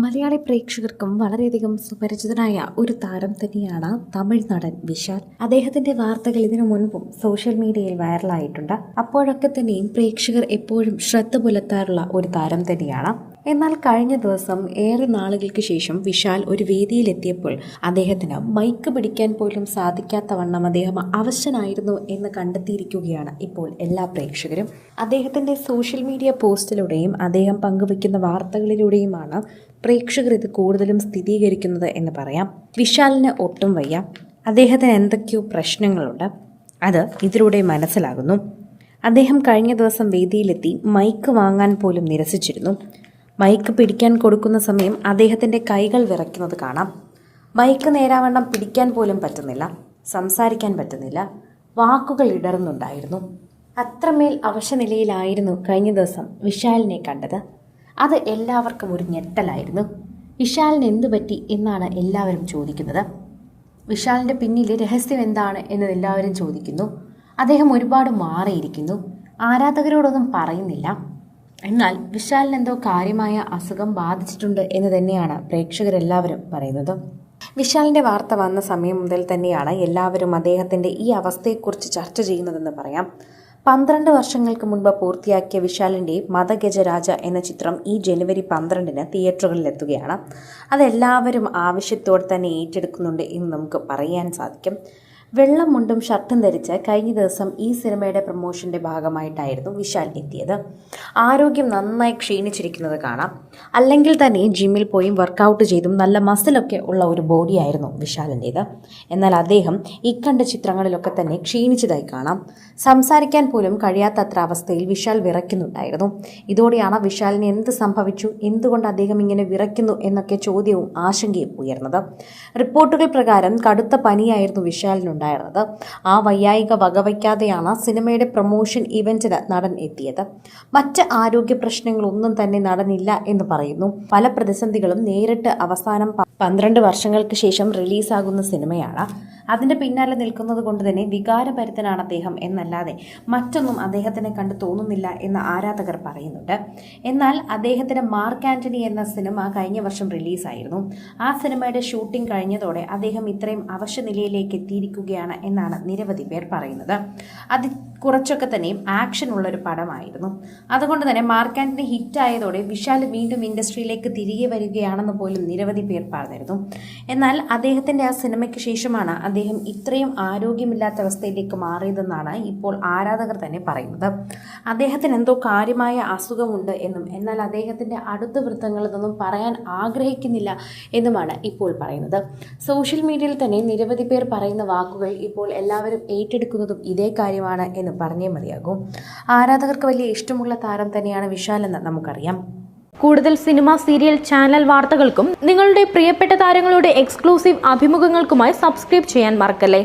മലയാളി പ്രേക്ഷകർക്കും വളരെയധികം സുപരിചിതനായ ഒരു താരം തന്നെയാണ് തമിഴ് നടൻ വിശാൽ. അദ്ദേഹത്തിന്റെ വാർത്തകൾ ഇതിനു മുൻപും സോഷ്യൽ മീഡിയയിൽ വൈറലായിട്ടുണ്ട്. അപ്പോഴൊക്കെ തന്നെയും പ്രേക്ഷകർ എപ്പോഴും ശ്രദ്ധ പുലർത്താറുള്ള ഒരു താരം തന്നെയാണ്. എന്നാൽ കഴിഞ്ഞ ദിവസം ഏറെ നാളുകൾക്ക് ശേഷം വിശാൽ ഒരു വേദിയിലെത്തിയപ്പോൾ അദ്ദേഹത്തിന് മൈക്ക് പിടിക്കാൻ പോലും സാധിക്കാത്ത വണ്ണം അദ്ദേഹം അവശനായിരുന്നു എന്ന് കണ്ടെത്തിയിരിക്കുകയാണ് ഇപ്പോൾ എല്ലാ പ്രേക്ഷകരും. അദ്ദേഹത്തിന്റെ സോഷ്യൽ മീഡിയ പോസ്റ്റിലൂടെയും അദ്ദേഹം പങ്കുവയ്ക്കുന്ന വാർത്തകളിലൂടെയുമാണ് പ്രേക്ഷകർ ഇത് കൂടുതലും സ്ഥിരീകരിക്കുന്നത് എന്ന് പറയാം. വിശാലിന് ഒട്ടും വയ്യ, അദ്ദേഹത്തിന് എന്തൊക്കെയോ പ്രശ്നങ്ങളുണ്ട്, അത് ഇതിലൂടെ മനസ്സിലാകുന്നു. അദ്ദേഹം കഴിഞ്ഞ ദിവസം വേദിയിലെത്തി മൈക്ക് വാങ്ങാൻ പോലും നിരസിച്ചിരുന്നു. മൈക്ക് പിടിക്കാൻ കൊടുക്കുന്ന സമയം അദ്ദേഹത്തിൻ്റെ കൈകൾ വിറയ്ക്കുന്നത് കാണാം. മൈക്ക് നേരാവണ്ണം പിടിക്കാൻ പോലും പറ്റുന്നില്ല, സംസാരിക്കാൻ പറ്റുന്നില്ല, വാക്കുകൾ ഇടറുന്നുണ്ടായിരുന്നു. അത്രമേൽ അവശനിലയിലായിരുന്നു കഴിഞ്ഞ ദിവസം വിശാലിനെ കണ്ടത്. അത് എല്ലാവർക്കും ഒരു ഞെട്ടലായിരുന്നു. വിശാലിന് എന്തു പറ്റി എന്നാണ് എല്ലാവരും ചോദിക്കുന്നത്. വിശാലിൻ്റെ പിന്നിലെ രഹസ്യം എന്താണ് എന്ന് എല്ലാവരും ചോദിക്കുന്നു. അദ്ദേഹം ഒരുപാട് മാറിയിരിക്കുന്നു, ആരാധകരോടൊന്നും പറയുന്നില്ല. എന്നാൽ വിശാലിന് എന്തോ കാര്യമായ അസുഖം ബാധിച്ചിട്ടുണ്ട് എന്ന് തന്നെയാണ് പ്രേക്ഷകരെല്ലാവരും പറയുന്നത്. വിശാലിൻ്റെ വാർത്ത വന്ന സമയം മുതൽ തന്നെയാണ് എല്ലാവരും അദ്ദേഹത്തിൻ്റെ ഈ അവസ്ഥയെക്കുറിച്ച് ചർച്ച ചെയ്യുന്നതെന്ന് പറയാം. 12 വർഷങ്ങൾക്ക് മുൻപ് പൂർത്തിയാക്കിയ വിശാലിൻ്റെ മദഗജരാജ എന്ന ചിത്രം ഈ ജനുവരി 12-ന് തിയേറ്ററുകളിലെത്തുകയാണ്. അതെല്ലാവരും ആവശ്യത്തോടെ തന്നെ ഏറ്റെടുക്കുന്നുണ്ട് എന്ന് നമുക്ക് പറയാൻ സാധിക്കും. വെള്ളം മുണ്ടും ഷർട്ടും ധരിച്ച് കഴിഞ്ഞ ദിവസം ഈ സിനിമയുടെ പ്രൊമോഷൻ്റെ ഭാഗമായിട്ടായിരുന്നു വിശാൽ എത്തിയത്. ആരോഗ്യം നന്നായി ക്ഷീണിച്ചിരിക്കുന്നത് കാണാം. അല്ലെങ്കിൽ തന്നെ ജിമ്മിൽ പോയി വർക്കൗട്ട് ചെയ്തും നല്ല മസിലൊക്കെ ഉള്ള ഒരു ബോഡിയായിരുന്നു വിശാലിൻ്റേത്. എന്നാൽ അദ്ദേഹം ഇക്കണ്ട ചിത്രങ്ങളിലൊക്കെ തന്നെ ക്ഷീണിച്ചതായി കാണാം. സംസാരിക്കാൻ പോലും കഴിയാത്തത്ര അവസ്ഥയിൽ വിശാൽ വിറയ്ക്കുന്നുണ്ടായിരുന്നു. ഇതോടെയാണ് വിശാലിന് എന്ത് സംഭവിച്ചു, എന്തുകൊണ്ട് അദ്ദേഹം ഇങ്ങനെ വിറയ്ക്കുന്നു എന്നൊക്കെ ചോദ്യവും ആശങ്കയും ഉയർന്നത്. റിപ്പോർട്ടുകൾ പ്രകാരം കടുത്ത പനിയായിരുന്നു വിശാലിനുണ്ടായിരുന്നത്. ആ വയ്യായിക വകവയ്ക്കാതെയാണ് സിനിമയുടെ പ്രൊമോഷൻ ഇവന്റിന് നടൻ എത്തിയത്. മറ്റ് ആരോഗ്യ പ്രശ്നങ്ങളൊന്നും തന്നെ നടനില്ല എന്ന് പറയുന്നു. പല പ്രതിസന്ധികളും നേരിട്ട് അവസാനം 12 വർഷങ്ങൾക്ക് ശേഷം റിലീസാകുന്ന സിനിമയാണ്. അതിൻ്റെ പിന്നാലെ നിൽക്കുന്നത് കൊണ്ട് തന്നെ വികാരഭരിതനാണ് അദ്ദേഹം എന്നല്ലാതെ മറ്റൊന്നും അദ്ദേഹത്തിനെ കണ്ട് തോന്നുന്നില്ല എന്ന് ആരാധകർ പറയുന്നുണ്ട്. എന്നാൽ അദ്ദേഹത്തിന് മാർക്ക് ആന്റണി എന്ന സിനിമ കഴിഞ്ഞ വർഷം റിലീസായിരുന്നു. ആ സിനിമയുടെ ഷൂട്ടിംഗ് കഴിഞ്ഞതോടെ അദ്ദേഹം ഇത്രയും അവശനിലയിലേക്ക് എത്തിയിരിക്കുകയാണ് എന്നാണ് നിരവധി പേർ പറയുന്നത്. അത് കുറച്ചൊക്കെ തന്നെയും ആക്ഷൻ ഉള്ളൊരു പടമായിരുന്നു. അതുകൊണ്ട് തന്നെ മാർക്ക് ആന്റണി ഹിറ്റായതോടെ വിശാൽ വീണ്ടും ഇൻഡസ്ട്രിയിലേക്ക് തിരികെ വരികയാണെന്ന് പോലും നിരവധി പേർ പറഞ്ഞിരുന്നു. എന്നാൽ അദ്ദേഹത്തിൻ്റെ ആ സിനിമയ്ക്ക് ശേഷമാണ് അദ്ദേഹം ഇത്രയും ആരോഗ്യമില്ലാത്ത അവസ്ഥയിലേക്ക് മാറിയതെന്നാണ് ഇപ്പോൾ ആരാധകർ തന്നെ പറയുന്നത്. അദ്ദേഹത്തിന് എന്തോ കാര്യമായ അസുഖമുണ്ട് എന്നും എന്നാൽ അദ്ദേഹത്തിൻ്റെ അടുത്ത വൃത്തങ്ങൾ ഇതൊന്നും പറയാൻ ആഗ്രഹിക്കുന്നില്ല എന്നുമാണ് ഇപ്പോൾ പറയുന്നത്. സോഷ്യൽ മീഡിയയിൽ തന്നെ നിരവധി പേർ പറയുന്ന വാക്കുകൾ ഇപ്പോൾ എല്ലാവരും ഏറ്റെടുക്കുന്നതും ഇതേ കാര്യമാണ് എന്ന് പറഞ്ഞേ മതിയാകും. ആരാധകർക്ക് വലിയ ഇഷ്ടമുള്ള താരം തന്നെയാണ് വിശാൽ എന്ന് നമുക്കറിയാം. കൂടുതൽ സിനിമ, സീരിയൽ, ചാനൽ വാർത്തകൾക്കും നിങ്ങളുടെ പ്രിയപ്പെട്ട താരങ്ങളുടെ എക്സ്ക്ലൂസീവ് അഭിമുഖങ്ങൾക്കുമായി സബ്സ്ക്രൈബ് ചെയ്യാൻ മറക്കല്ലേ.